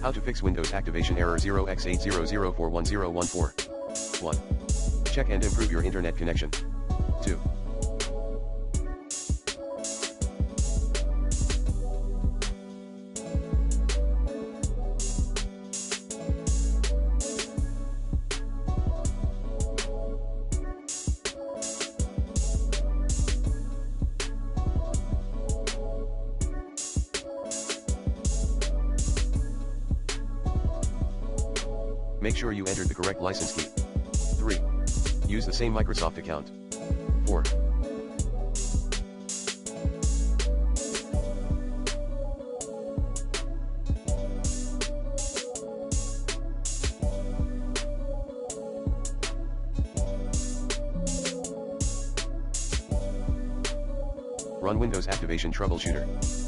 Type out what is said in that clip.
How to fix Windows activation error 0x80041014. 1. Check and improve your internet connection. 2. Make sure you entered the correct license key. 3. Use the same Microsoft account. 4. Run Windows Activation Troubleshooter.